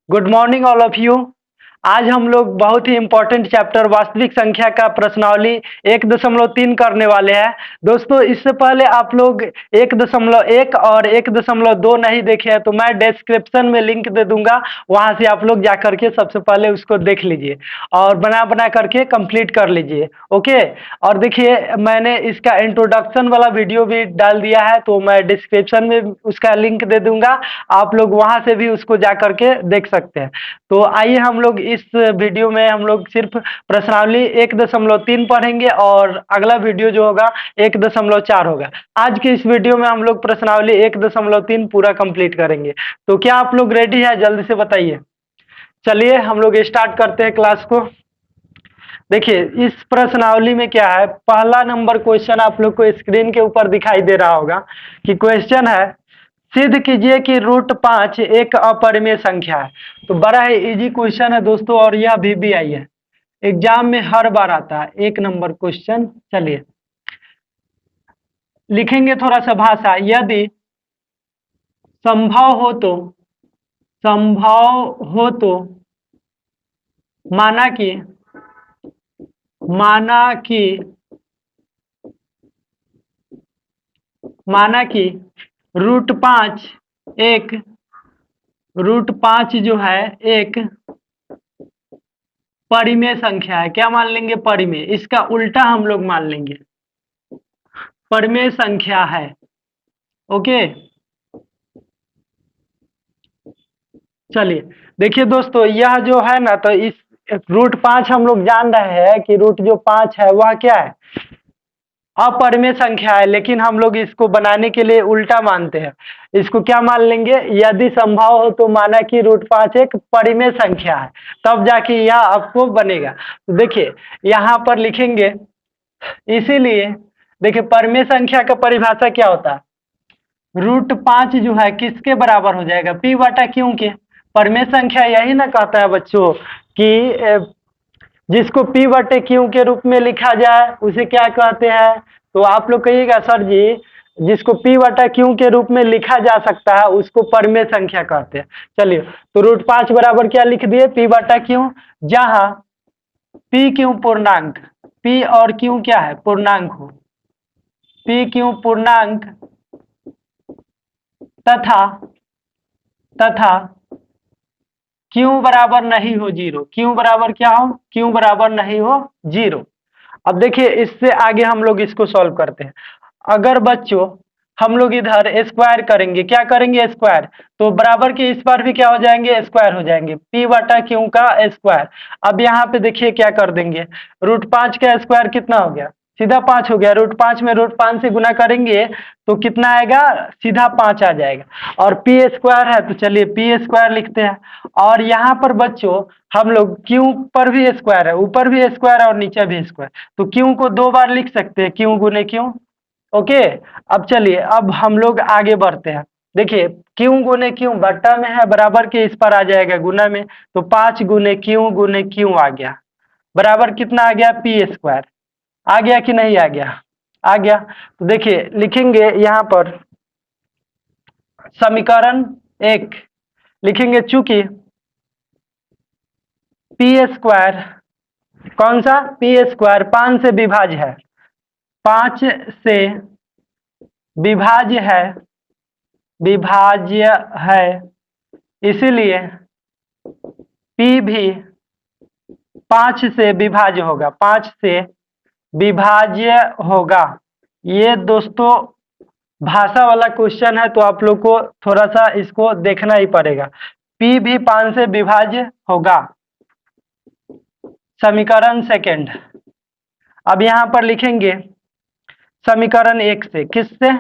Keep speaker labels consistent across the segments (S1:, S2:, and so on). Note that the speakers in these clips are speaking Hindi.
S1: Good morning all of you. आज हम लोग बहुत ही इम्पोर्टेंट चैप्टर वास्तविक संख्या का प्रश्नावली 1.3 करने वाले हैं। दोस्तों, इससे पहले आप लोग 1.1 और 1.2 नहीं देखे हैं तो मैं डिस्क्रिप्शन में लिंक दे दूंगा, वहां से आप लोग जा करके सबसे पहले उसको देख लीजिए और बना बना करके कंप्लीट कर लीजिए। ओके। और देखिए, मैंने इसका इंट्रोडक्शन वाला वीडियो भी डाल दिया है, तो मैं डिस्क्रिप्शन में उसका लिंक दे दूंगा, आप लोग वहां से भी उसको जा करके देख सकते हैं। तो आइए हम लोग इस वीडियो में हम लोग सिर्फ प्रश्नावली 1.3 पढ़ेंगे और अगला वीडियो जो होगा 1.4 होगा। आज के इस वीडियो में हम लोग प्रश्नावली 1.3 पूरा कंप्लीट करेंगे। तो क्या आप लोग रेडी है? जल्दी से बताइए। चलिए हम लोग स्टार्ट करते हैं क्लास को। देखिए, इस प्रश्नावली में क्या है, पहला नंबर क्वेश्चन आप लोग को स्क्रीन के ऊपर दिखाई दे रहा होगा कि क्वेश्चन है, सिद्ध कीजिए कि √5 एक अपरिमेय संख्या है। तो बड़ा ही इजी क्वेश्चन है दोस्तों, और यह भी आई है एग्जाम में, हर बार आता है 1 नंबर क्वेश्चन। चलिए लिखेंगे थोड़ा सा भाषा। यदि संभव हो तो माना कि √5 एक √5 जो है एक परिमेय संख्या है। क्या मान लेंगे? परिमेय। इसका उल्टा हम लोग मान लेंगे परिमेय संख्या है। ओके। चलिए देखिए दोस्तों, यह जो है ना, तो इस √5 हम लोग जान रहे हैं कि रूट जो 5 है वह क्या है, अपरिमेय संख्या है, लेकिन हम लोग इसको बनाने के लिए उल्टा मानते हैं। इसको क्या मान लेंगे? यदि संभव हो तो माना कि √5 एक परिमेय संख्या है, तब जाके यह आपको बनेगा। तो देखिए यहाँ पर लिखेंगे, इसीलिए देखिए परिमेय संख्या का परिभाषा क्या होता है, √5 जो है किसके बराबर हो जाएगा? p/q के। परिमेय संख्या यही ना कहता है बच्चों कि जिसको p/q के रूप में लिखा जाए उसे क्या कहते हैं? तो आप लोग कहिएगा सर जी, जिसको p/q के रूप में लिखा जा सकता है उसको परिमेय संख्या कहते हैं। चलिए, तो √5 बराबर क्या लिख दिए? p/q, जहां p/q पूर्णांक, p और q क्या है? पूर्णांक हो, p/q पूर्णांक तथा q बराबर नहीं हो 0। q बराबर क्या हो? q बराबर नहीं हो 0। अब देखिए, इससे आगे हम लोग इसको सॉल्व करते हैं। अगर बच्चों हम लोग इधर स्क्वायर करेंगे, क्या करेंगे? स्क्वायर, तो बराबर के इस बार भी क्या हो जाएंगे? स्क्वायर हो जाएंगे, p/q का स्क्वायर। अब यहाँ पे देखिए क्या कर देंगे, √5 का स्क्वायर कितना हो गया? सीधा 5 हो गया। √5 में √5 से गुना करेंगे तो कितना आएगा? सीधा 5 आ जाएगा। और p² है तो चलिए p² लिखते हैं। और यहाँ पर बच्चों हम लोग q पर भी स्क्वायर है, ऊपर भी स्क्वायर है और नीचे भी स्क्वायर, तो q को 2 बार लिख सकते हैं, q गुने q। ओके। अब चलिए, अब हम लोग आगे बढ़ते हैं। देखिए, q गुने q बट्टा में है, बराबर के इस पर आ जाएगा गुना में, तो 5 गुने q आ गया। बराबर कितना आ गया? p²। आ गया कि नहीं आ गया? आ गया। तो देखिए लिखेंगे यहाँ पर समीकरण 1 लिखेंगे, चूंकि p², कौन सा? p² 5 से विभाज्य है, 5 से विभाज्य है, इसीलिए p भी 5 से विभाज्य होगा, 5 से विभाज्य होगा। ये दोस्तों भाषा वाला क्वेश्चन है, तो आप लोग को थोड़ा सा इसको देखना ही पड़ेगा। p भी 5 से विभाज्य होगा। समीकरण सेकंड, अब यहाँ पर लिखेंगे समीकरण 1 से। किससे?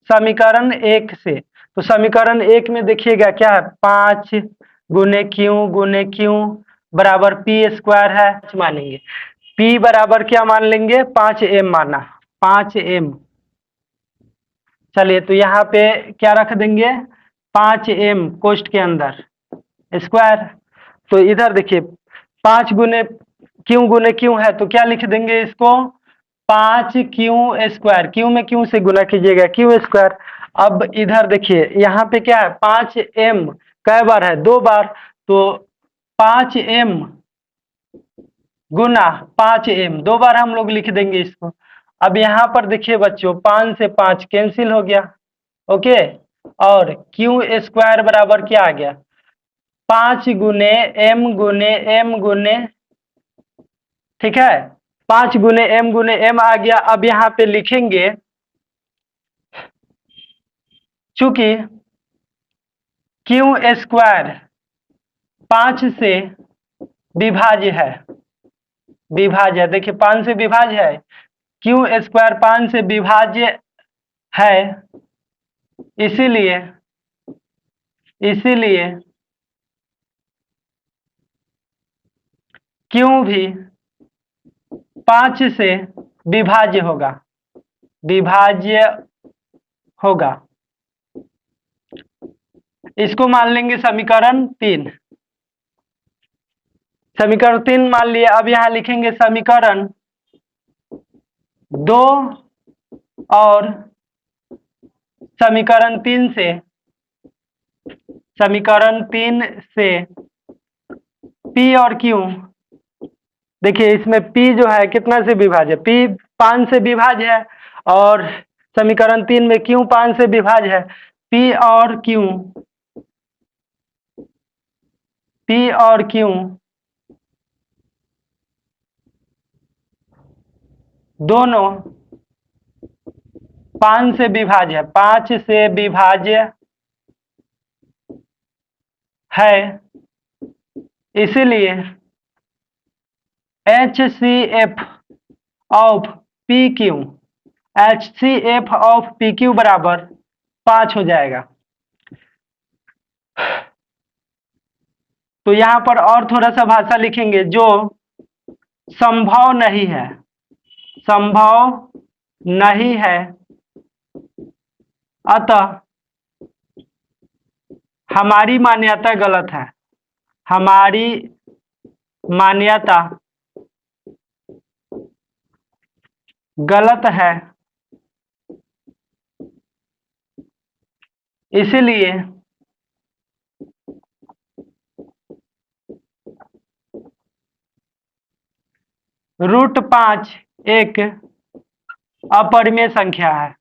S1: समीकरण 1 से। तो समीकरण 1 में देखिएगा क्या है, 5 गुने q बराबर p² है, मानेंगे p बराबर क्या मान लेंगे? 5m माना, 5m। चलिए, तो यहाँ पे क्या रख देंगे? 5m कोष्ठ के अंदर स्क्वायर। तो इधर देखिए 5 गुने q है, तो क्या लिख देंगे इसको? 5q²। q में q से गुना कीजिएगा, q²। अब इधर देखिए यहाँ पे क्या है, 5m कै बार है? 2 बार, तो 5m गुना 5m, दो बार हम लोग लिख देंगे इसको। अब यहाँ पर देखिए बच्चों, 5 से 5 कैंसिल हो गया, ओके। और क्यू स्क्वायर बराबर क्या आ गया, 5 गुने एम गुने, ठीक है, 5 गुने एम आ गया। अब यहाँ पे लिखेंगे, चूंकि क्यू स्क्वायर 5 से विभाज्य है, देखिए 5 से विभाज्य है, क्यू स्क्वायर 5 से विभाज्य है, इसीलिए क्यू भी 5 से विभाज्य होगा। इसको मान लेंगे समीकरण 3, समीकरण 3 मान लिए। अब यहाँ लिखेंगे समीकरण 2 और समीकरण 3 से P और Q, देखिए इसमें P जो है कितना से विभाज्य, P 5 से विभाज्य है, और समीकरण 3 में Q 5 से विभाज्य है। P और Q दोनों 5 से विभाज्य है, 5 से विभाज्य है, इसीलिए HCF ऑफ PQ बराबर 5 हो जाएगा। तो यहाँ पर और थोड़ा सा भाषा लिखेंगे, जो संभव नहीं है, अतः हमारी मान्यता गलत है, इसलिए √5 एक अपरिमेय संख्या है।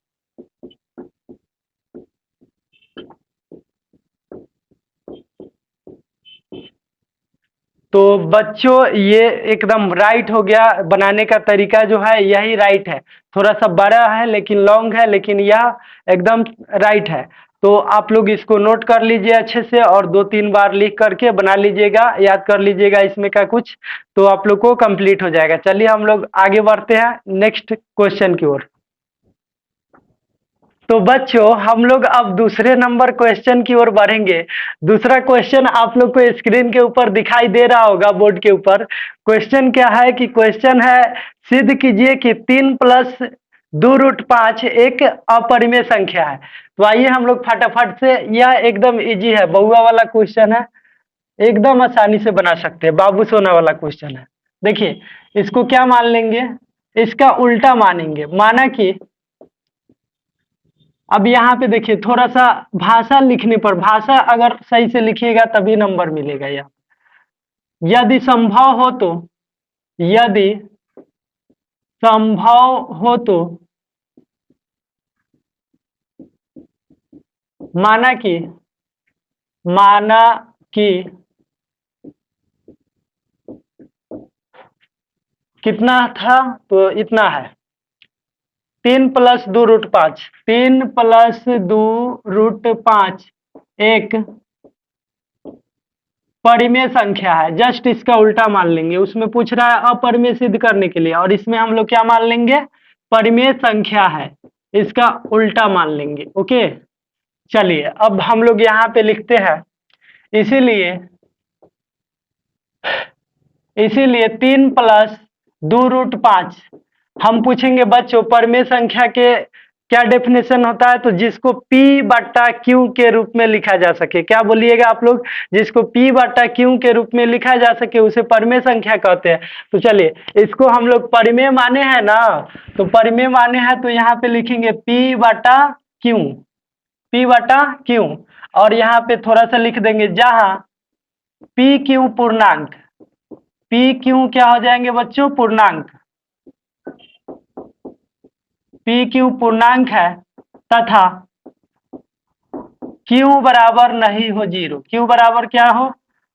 S1: तो बच्चों ये एकदम राइट हो गया, बनाने का तरीका जो है यही राइट है, थोड़ा सा बड़ा है लेकिन लॉन्ग है, लेकिन यह एकदम राइट है। तो आप लोग इसको नोट कर लीजिए अच्छे से, और 2-3 बार लिख करके बना लीजिएगा, याद कर लीजिएगा इसमें का कुछ, तो आप लोग को कंप्लीट हो जाएगा। चलिए हम लोग आगे बढ़ते हैं नेक्स्ट क्वेश्चन की ओर। तो बच्चों हम लोग अब दूसरे नंबर क्वेश्चन की ओर बढ़ेंगे। दूसरा क्वेश्चन आप लोग को स्क्रीन के ऊपर दिखाई दे रहा होगा, बोर्ड के ऊपर। क्वेश्चन क्या है कि क्वेश्चन है, सिद्ध कीजिए कि 3 + 2√5 एक अपरिमेय संख्या है। तो आइए हम लोग फटाफट से, यह एकदम इजी है, बहुआ वाला क्वेश्चन है, एकदम आसानी से बना सकते हैं, बाबू सोना वाला क्वेश्चन है। देखिए इसको क्या मान लेंगे, इसका उल्टा मानेंगे, माना कि अब यहाँ पे देखिए थोड़ा सा भाषा लिखने पर, भाषा अगर सही से लिखिएगा तभी नंबर मिलेगा। यहाँ यदि संभव हो तो माना कि कितना था, तो इतना है, 3 + 2√5, 3 + 2√5 एक परिमेय संख्या है। जस्ट इसका उल्टा मान लेंगे, उसमें पूछ रहा है अपरिमेय सिद्ध करने के लिए, और इसमें हम लोग क्या मान लेंगे, परिमेय संख्या है, इसका उल्टा मान लेंगे। ओके चलिए अब हम लोग यहाँ पे लिखते हैं, इसीलिए 3 + 2√5, हम पूछेंगे बच्चों परिमेय संख्या के क्या डेफिनेशन होता है, तो जिसको P/Q के रूप में लिखा जा सके, क्या बोलिएगा आप लोग, जिसको P/Q के रूप में लिखा जा सके उसे परिमेय संख्या कहते हैं। तो चलिए इसको हम लोग परिमेय माने हैं ना, तो परिमेय माने हैं, तो यहाँ पे लिखेंगे P/Q, और यहाँ पे थोड़ा सा लिख देंगे, जहां पी क्यू पूर्णांक, पी क्यू क्या हो जाएंगे बच्चों? पूर्णांक। पी क्यू पूर्णांक है तथा क्यू बराबर नहीं हो जीरो। क्यू बराबर क्या हो?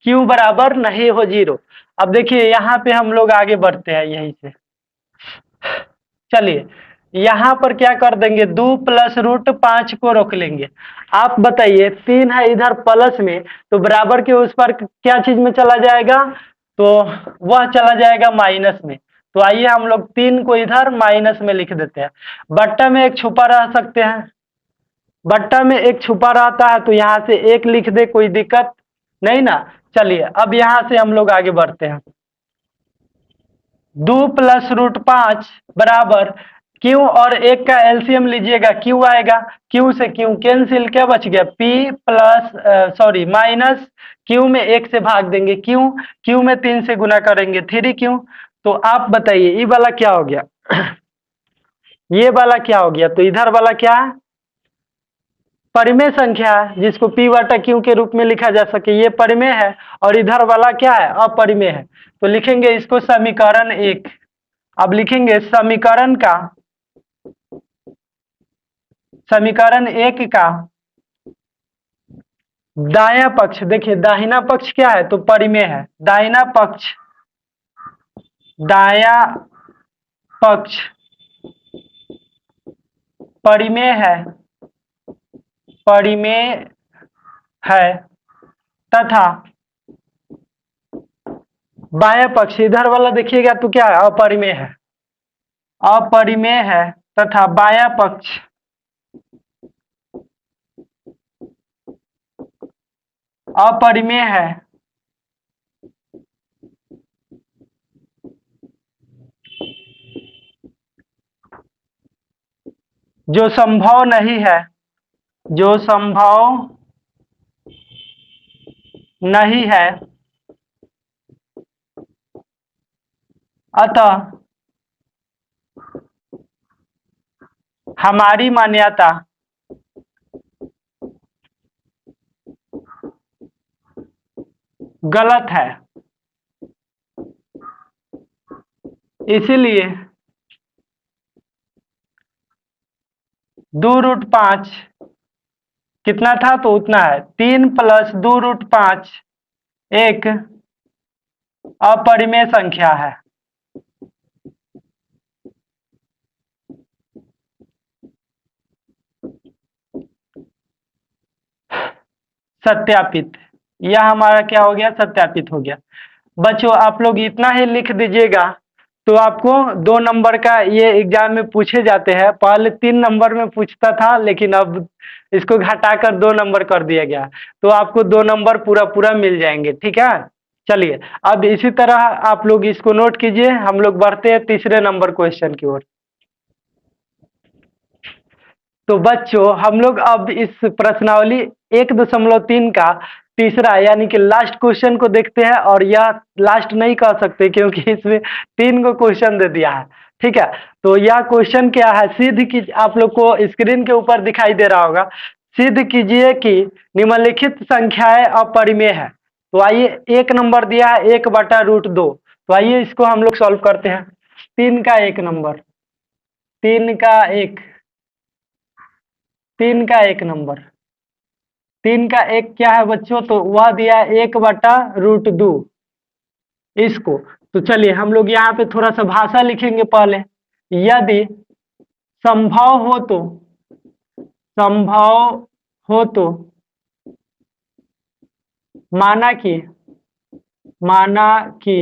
S1: क्यू बराबर नहीं हो जीरो। अब देखिए यहाँ पे हम लोग आगे बढ़ते हैं यहीं से। चलिए यहाँ पर क्या कर देंगे, 2 प्लस रूट 5 को रोक लेंगे। आप बताइए 3 है इधर प्लस में, तो बराबर के उस पर क्या चीज में चला जाएगा? तो वह चला जाएगा माइनस में। तो आइए हम लोग 3 को इधर माइनस में लिख देते हैं। बट्टा में एक छुपा रह सकते हैं, बट्टा में एक छुपा रहता है, तो यहाँ से एक लिख दे, कोई दिक्कत नहीं ना। चलिए अब यहाँ से हम लोग आगे बढ़ते हैं। 2 प्लस रूट 5 बराबर क्यू और एक का एलसीएम लीजिएगा, क्यू आएगा, क्यू से क्यू कैंसिल, क्या बच गया? P plus sorry minus Q में 1 से भाग देंगे, क्यू क्यू में 3 से गुना करेंगे 3 क्यू। तो आप बताइए ये वाला क्या हो गया? ये वाला क्या हो गया? तो इधर वाला क्या है? परिमेय संख्या है, जिसको पी बटा क्यू के रूप में लिखा जा सके, ये परिमेय है। और इधर वाला क्या है? अपरिमेय है। तो लिखेंगे इसको समीकरण 1। अब लिखेंगे समीकरण 1 का दाया पक्ष, देखिए दाहिना पक्ष क्या है? तो परिमेय है। दाहिना पक्ष, दाया पक्ष परिमेय है, परिमेय है तथा बाया पक्ष इधर वाला देखिएगा तो क्या है? अपरिमेय है। अपरिमेय है तथा बाया पक्ष अपरिमेय है जो संभव नहीं है, जो संभव नहीं है। अतः हमारी मान्यता गलत है। इसीलिए 2√5 कितना था? तो उतना है। 3 प्लस 2√5 एक अपरिमेय संख्या है। सत्यापित। यह हमारा क्या हो गया? सत्यापित हो गया। बच्चों आप लोग इतना ही लिख दीजिएगा तो आपको 2 नंबर का ये एग्जाम में पूछे जाते हैं। पहले 3 नंबर में पूछता था, लेकिन अब इसको घटाकर 2 नंबर कर दिया गया, तो आपको 2 नंबर पूरा पूरा मिल जाएंगे। ठीक है, चलिए अब इसी तरह आप लोग इसको नोट कीजिए। हम लोग बढ़ते हैं तीसरे नंबर क्वेश्चन की ओर। तो बच्चों हम लोग अब इस प्रश्नावली 1.3 का तीसरा यानी कि लास्ट क्वेश्चन को देखते हैं। और यह लास्ट नहीं कह सकते क्योंकि इसमें 3 को क्वेश्चन दे दिया है। ठीक है, तो यह क्वेश्चन क्या है? सिद्ध की, आप लोग को स्क्रीन के ऊपर दिखाई दे रहा होगा। सिद्ध कीजिए कि निम्नलिखित संख्याएं अपरिमेय है। तो आइए 1 नंबर दिया है 1/√2। तो आइए इसको हम लोग सॉल्व करते हैं। 3 का 1 नंबर, 3 का 1, 3 का 1 नंबर, 3 का 1 क्या है बच्चों? तो वह दिया है 1/√2 इसको। तो चलिए हम लोग यहाँ पे थोड़ा सा भाषा लिखेंगे पहले। यदि संभव हो तो, संभव हो तो माना कि, माना कि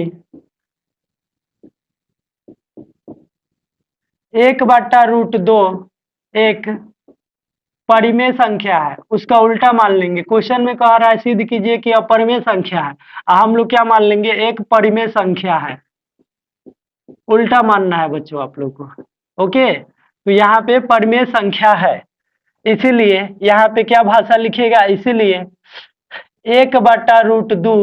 S1: 1/√2 एक परिमेय संख्या है, उसका उल्टा मान लेंगे। क्वेश्चन में कह रहा है सिद्ध कीजिए कि अपरिमेय संख्या है, हम लोग क्या मान लेंगे? एक परिमेय संख्या है। उल्टा मानना है बच्चों आप लोग को। ओके, तो यहाँ पे परिमेय संख्या है, इसीलिए यहाँ पे क्या भाषा लिखेगा? इसीलिए 1/√2,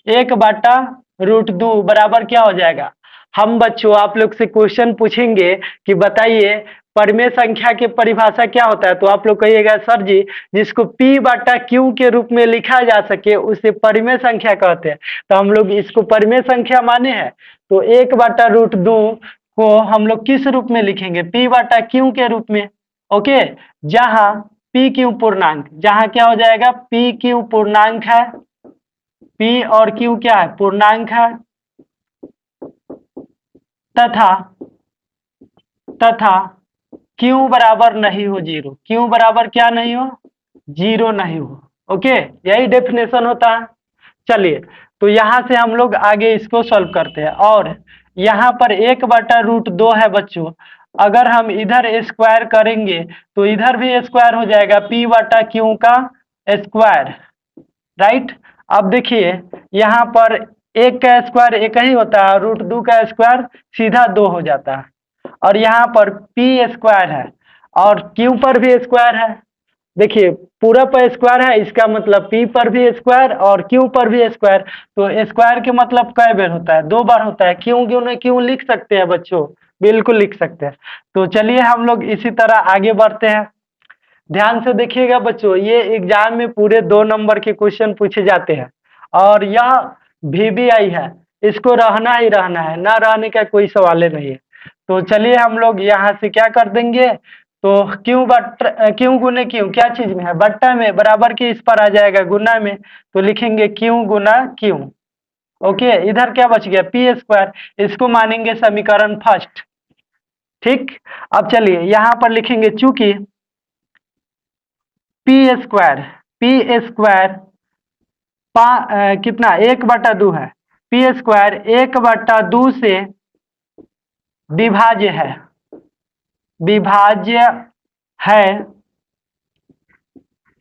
S1: 1/√2 बराबर क्या हो जाएगा? हम बच्चों आप लोग से क्वेश्चन पूछेंगे कि बताइए परिमेय संख्या की परिभाषा क्या होता है, तो आप लोग कहिएगा सर जी जिसको p बटा q के रूप में लिखा जा सके उसे परिमेय संख्या कहते हैं। तो हम लोग इसको परिमेय संख्या माने हैं, तो 1/√2 को हम लोग किस रूप में लिखेंगे, p बटा q के रूप में। ओके, जहां p q पूर्णांक, जहां क्या हो जाएगा p q पूर्णांक है, p और q क्या है पूर्णांक है, तथा तथा q बराबर नहीं हो जीरो, q बराबर क्या नहीं हो, जीरो नहीं हो। ओके, यही डेफिनेशन होता है। चलिए तो यहां से हम लोग आगे इसको सॉल्व करते हैं, और यहाँ पर 1/√2 है बच्चों, अगर हम इधर स्क्वायर करेंगे तो इधर भी स्क्वायर हो जाएगा, p बटा q का स्क्वायर, राइट। अब देखिए यहाँ पर एक का स्क्वायर एक ही होता है, √2 का स्क्वायर सीधा 2 हो जाता है, और यहाँ पर p स्क्वायर है और q पर भी स्क्वायर है। देखिए पूरा पर स्क्वायर है, इसका मतलब p पर भी स्क्वायर और q पर भी स्क्वायर, तो स्क्वायर के मतलब कई बार होता है, 2 बार होता है। क्यों लिख सकते हैं बच्चों, बिल्कुल लिख सकते हैं। तो चलिए हम लोग इसी तरह आगे बढ़ते हैं। ध्यान से देखिएगा बच्चों, ये एग्जाम में पूरे 2 नंबर के क्वेश्चन पूछे जाते हैं, और यह VBI है, इसको रहना ही रहना है, ना रहने का कोई सवाल नहीं है। तो चलिए हम लोग यहाँ से क्या कर देंगे, तो क्यों गुने क्यों क्या चीज में है, बट्टा में, बराबर के इस पर आ जाएगा गुना में, तो लिखेंगे क्यों गुना क्यों। ओके, इधर क्या बच गया p², इसको मानेंगे समीकरण फर्स्ट। ठीक, अब चलिए यहाँ पर लिखेंगे चूंकि p² कितना 1/2 है, p² 1/2 से विभाज्य है, विभाज्य है,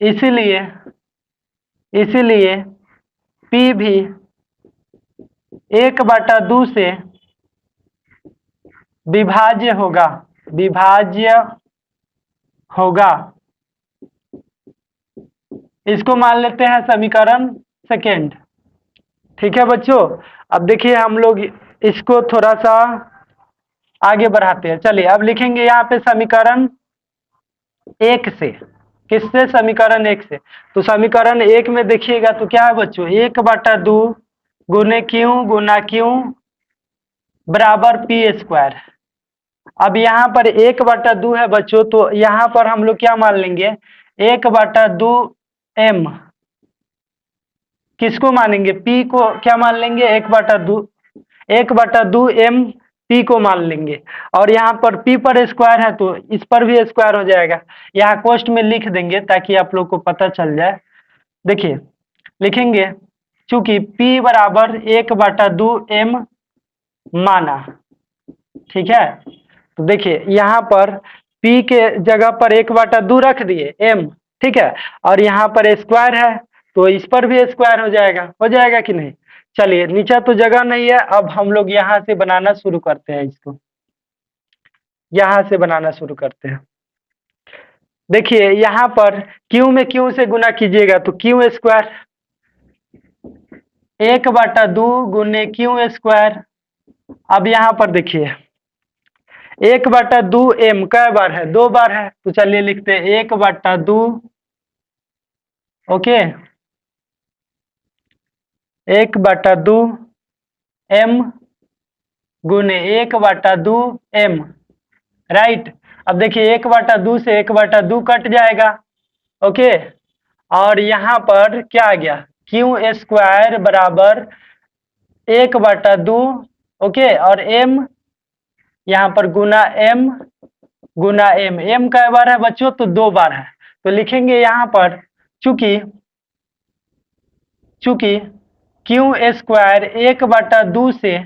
S1: इसीलिए p भी 1/2 से विभाज्य होगा। इसको मान लेते हैं समीकरण सेकेंड। ठीक है बच्चों, अब देखिए हम लोग इसको थोड़ा सा आगे बढ़ाते हैं। चलिए अब लिखेंगे यहाँ पे समीकरण 1 से, किससे, समीकरण 1 से। तो समीकरण 1 में देखिएगा तो क्या है बच्चों, 1/2 गुने क्यों गुना क्यों बराबर p²। अब यहाँ पर 1/2 है बच्चों, तो यहाँ पर हम लोग क्या मान लेंगे, 1/2 m, किसको मानेंगे, p को क्या मान लेंगे, 1/2 m p को मान लेंगे, और यहाँ पर p पर स्क्वायर है तो इस पर भी स्क्वायर हो जाएगा। यहाँ कोष्ट में लिख देंगे ताकि आप लोग को पता चल जाए। देखिए लिखेंगे चूंकि p बराबर 1/2 m माना, ठीक है। तो देखिए यहाँ पर p के जगह पर 1/2 रख दिए m, ठीक है, और यहाँ पर स्क्वायर है तो इस पर भी स्क्वायर हो जाएगा कि नहीं। चलिए नीचे तो जगह नहीं है, अब हम लोग यहाँ से बनाना शुरू करते हैं, इसको यहाँ से बनाना शुरू करते हैं। देखिए यहाँ पर क्यू में क्यू से गुना कीजिएगा तो q², 1/2 गुने q²। अब यहाँ पर देखिए 1/2 m कै बार है, 2 बार है, तो चलिए लिखते हैं 1/2, ओके, 1/2 m गुने 1/2 m, राइट। अब देखिए 1/2 से 1/2 कट जाएगा, ओके, और यहाँ पर क्या आ गया, q² बराबर 1/2, ओके, और m यहाँ पर गुना m गुना m कै बार है बच्चों, तो 2 बार है, तो लिखेंगे यहाँ पर चूंकि q² 1/2 से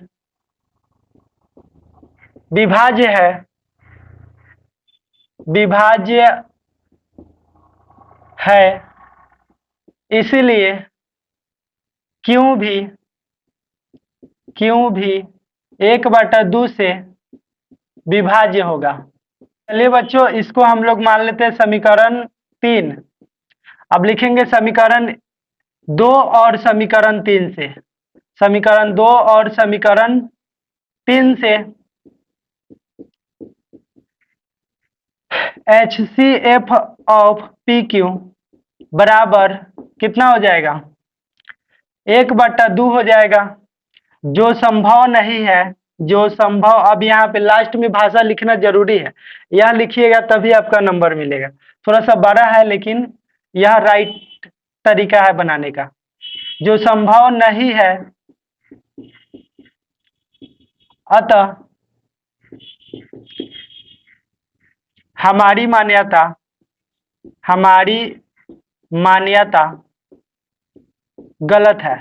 S1: विभाज्य है, इसीलिए q भी 1/2 से विभाज्य होगा। चलिए बच्चों इसको हम लोग मान लेते हैं समीकरण 3। अब लिखेंगे समीकरण 2 और समीकरण 3 से, समीकरण 2 और समीकरण 3 से HCF ऑफ PQ बराबर कितना हो जाएगा? 1/2 हो जाएगा। जो संभव नहीं है, जो संभव, अब यहाँ पे लास्ट में भाषा लिखना जरूरी है, यह लिखिएगा तभी आपका नंबर मिलेगा। थोड़ा सा बड़ा है लेकिन यह राइट तरीका है बनाने का। जो संभव नहीं है, अतः हमारी मान्यता गलत है।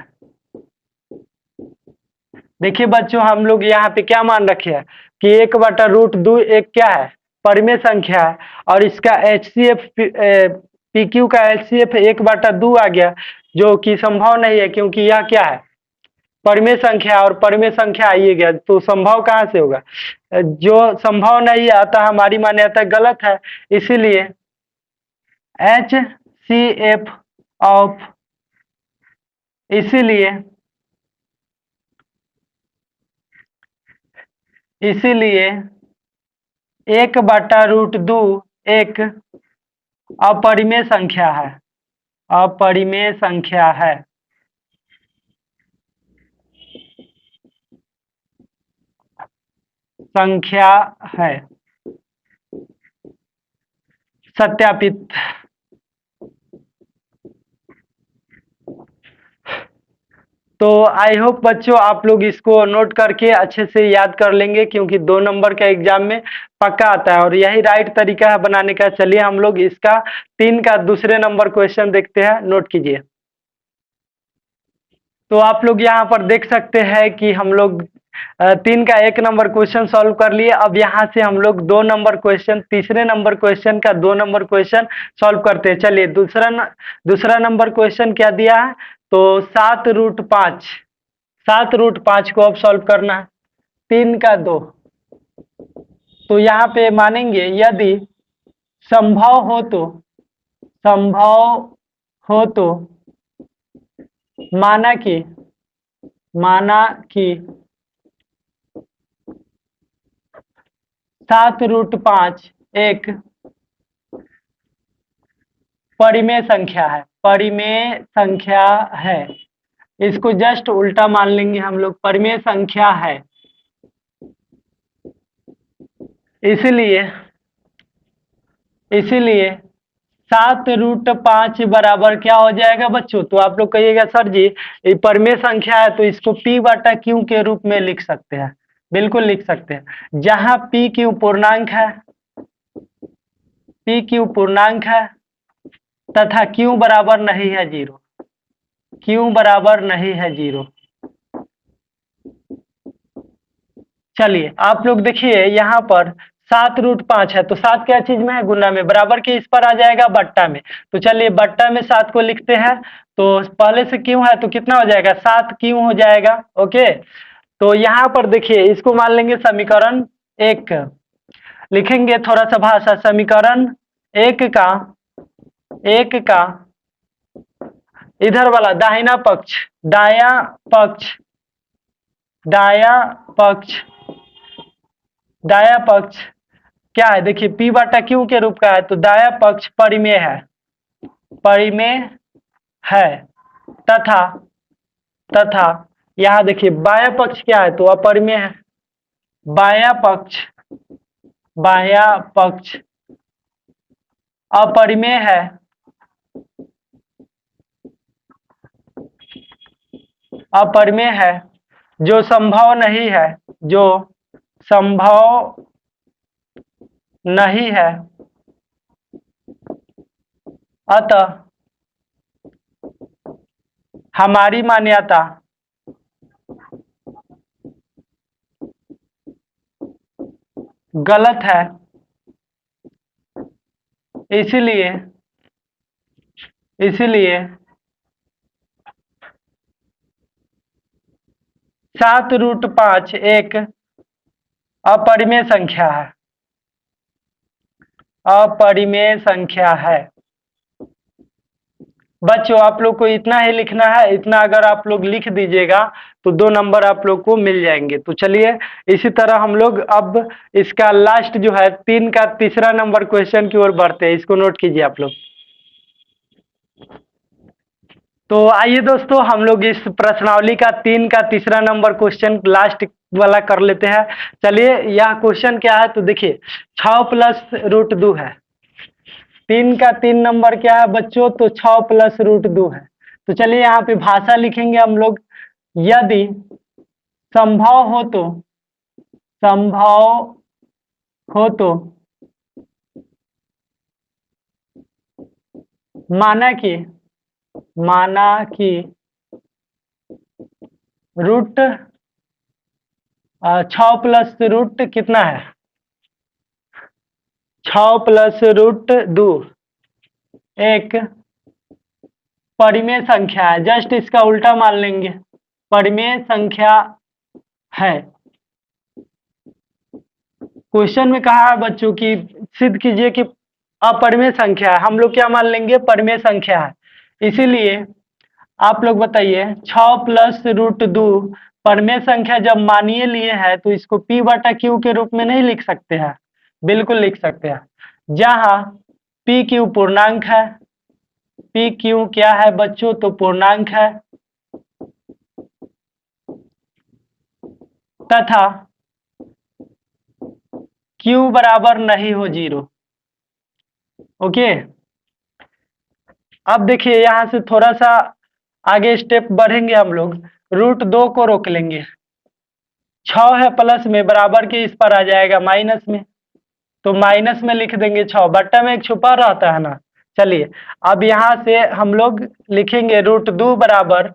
S1: देखिए बच्चों, हम लोग यहाँ पे क्या मान रखे हैं कि 1/√2 एक क्या है? परिमेय संख्या है, और इसका HCF PQ का HCF 1/2 आ गया, जो कि संभव नहीं है क्योंकि यह क्या है? परिमेय संख्या, और परिमेय संख्या आइए गया तो संभव कहाँ से होगा? जो संभव नहीं आता, हमारी मान्यता गलत है। इसीलिए HCF ऑफ इसीलिए 1/√2 एक अपरिमेय संख्या है। अपरिमेय संख्या है। संख्या है। सत्यापित। तो आई होप बच्चों आप लोग इसको नोट करके अच्छे से याद कर लेंगे, क्योंकि 2 नंबर का एग्जाम में पक्का आता है और यही राइट तरीका है बनाने का। चलिए हम लोग इसका 3 का दूसरे नंबर क्वेश्चन देखते हैं, नोट कीजिए। तो आप लोग यहाँ पर देख सकते हैं कि हम लोग 3 का 1 नंबर क्वेश्चन सॉल्व कर लिए। अब यहाँ से हम लोग 2 नंबर क्वेश्चन, तीसरे नंबर क्वेश्चन का 2 नंबर क्वेश्चन सॉल्व करते हैं। चलिए दूसरा नंबर क्वेश्चन क्या दिया है? तो 7√5 को अब सॉल्व करना है। 3 का 2, तो यहाँ पे मानेंगे यदि संभव हो तो माना कि 7√5 एक परिमेय संख्या है। इसको जस्ट उल्टा मान लेंगे हम लोग, परिमेय संख्या है। इसीलिए 7√5 बराबर क्या हो जाएगा बच्चों? तो आप लोग कहिएगा सर जी ये परिमेय संख्या है तो इसको P/Q के रूप में लिख सकते हैं। बिल्कुल लिख सकते हैं। जहां PQ पूर्णांक है तथा Q बराबर नहीं है 0। Q बराबर नहीं है 0। चलिए आप लोग देखिए यहाँ पर 7√5 है तो 7 क्या चीज में है? गुना में। बराबर के इस पर आ जाएगा बट्टा में। तो चलिए बट्टा में 7 को लिखते हैं। तो पहले से क्यों है तो कितना हो जाएगा? 7 क्यों हो जाएगा। ओके, तो यहाँ पर देखिए इसको मान लेंगे समीकरण 1। लिखेंगे थोड़ा सा भाषा। समीकरण 1 का इधर वाला दाहिना पक्ष, दाया पक्ष क्या है? देखिए P/Q के रूप का है तो दाया पक्ष परिमेय है तथा यहाँ देखिए बाया पक्ष क्या है? तो अपरिमेय है। बाया पक्ष अपरिमेय है। जो संभव नहीं है, अतः हमारी मान्यता गलत है। इसलिए 7√5 एक अपरिमेय संख्या है। बच्चों आप लोग को इतना ही लिखना है, इतना अगर आप लोग लिख दीजिएगा तो 2 नंबर आप लोग को मिल जाएंगे। तो चलिए इसी तरह हम लोग अब इसका लास्ट जो है 3 का तीसरा नंबर क्वेश्चन की ओर बढ़ते हैं। इसको नोट कीजिए आप लोग। तो आइए दोस्तों हम लोग इस प्रश्नावली का 3 का तीसरा नंबर क्वेश्चन लास्ट वाला कर लेते हैं। चलिए यह क्वेश्चन क्या है तो देखिए 6 प्लस रूट 2 है। 3 का 3 नंबर क्या है बच्चों तो 6 प्लस रूट 2 है। तो चलिए यहाँ पे भाषा लिखेंगे हम लोग। यदि संभव हो तो संभव हो तो माना कि रूट 6 प्लस रूट कितना है 6 प्लस रूट 2 एक परिमेय संख्या है। जस्ट इसका उल्टा मान लेंगे, परिमेय संख्या है। क्वेश्चन में कहा है बच्चों की सिद्ध कीजिए कि अपरिमेय संख्या है, हम लोग क्या मान लेंगे परिमेय संख्या है। इसीलिए आप लोग बताइए 6 प्लस रूट 2 परिमेय संख्या जब मानिए लिए है तो इसको p बटा q के रूप में नहीं लिख सकते हैं? बिल्कुल लिख सकते हैं। जहां p q पूर्णांक है, p q क्या है बच्चों तो पूर्णांक है, तथा q बराबर नहीं हो 0। ओके, अब देखिए यहां से थोड़ा सा आगे स्टेप बढ़ेंगे हम लोग। रूट 2 को रोक लेंगे, 6 है प्लस में बराबर के इस पर आ जाएगा माइनस में, तो माइनस में लिख देंगे 6, बट्टा में एक छुपा रहता है ना। चलिए अब यहाँ से हम लोग लिखेंगे रूट 2 बराबर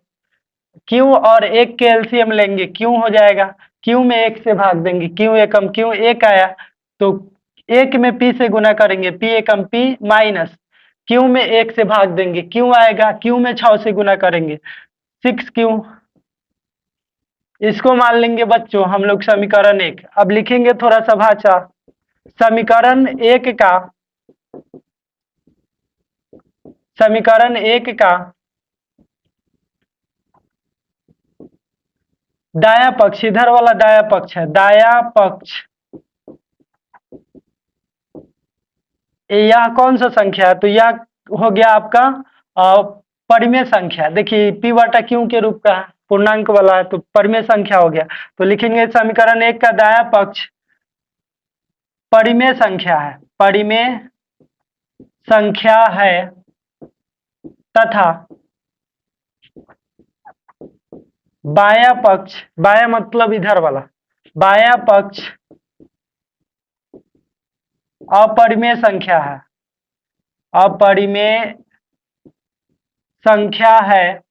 S1: क्यू और 1 के एलसीएम लेंगे, क्यू हो जाएगा, क्यू में 1 से भाग देंगे, क्यू एकम क्यू 1 आया तो 1 में p से गुना करेंगे, p एकम p माइनस क्यू में 1 से भाग देंगे, क्यू आएगा, क्यू में 6 से गुना करेंगे 6q। इसको मान लेंगे बच्चों हम लोग समीकरण 1। अब लिखेंगे थोड़ा सा भाषा। समीकरण एक का दाया पक्ष, इधर वाला दाया पक्ष है, दाया पक्ष यह कौन सा संख्या है तो यह हो गया आपका परिमेय संख्या। देखिए p बटा q के रूप का पूर्णांक वाला है तो परिमेय संख्या हो गया। तो लिखेंगे समीकरण 1 का दाया पक्ष परिमेय संख्या है, परिमेय संख्या है तथा बाया पक्ष, बाया मतलब इधर वाला, बाया पक्ष अपरिमेय संख्या है, अपरिमेय संख्या है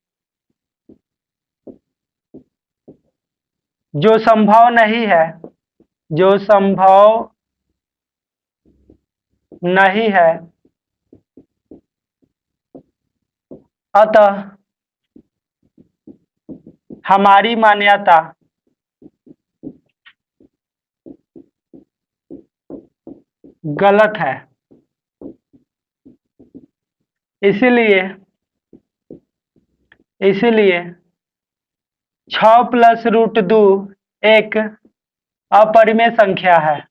S1: जो संभव नहीं है, जो संभव नहीं है, अतः हमारी मान्यता गलत है। इसीलिए 6 प्लस रूट 2 एक अपरिमेय संख्या है।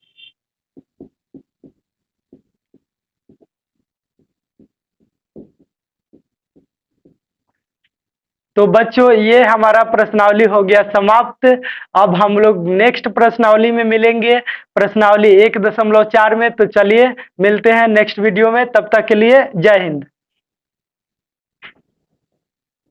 S1: तो बच्चों ये हमारा प्रश्नावली हो गया समाप्त। अब हम लोग नेक्स्ट प्रश्नावली में मिलेंगे, प्रश्नावली 1.4 में। तो चलिए मिलते हैं नेक्स्ट वीडियो में, तब तक के लिए जय हिंद।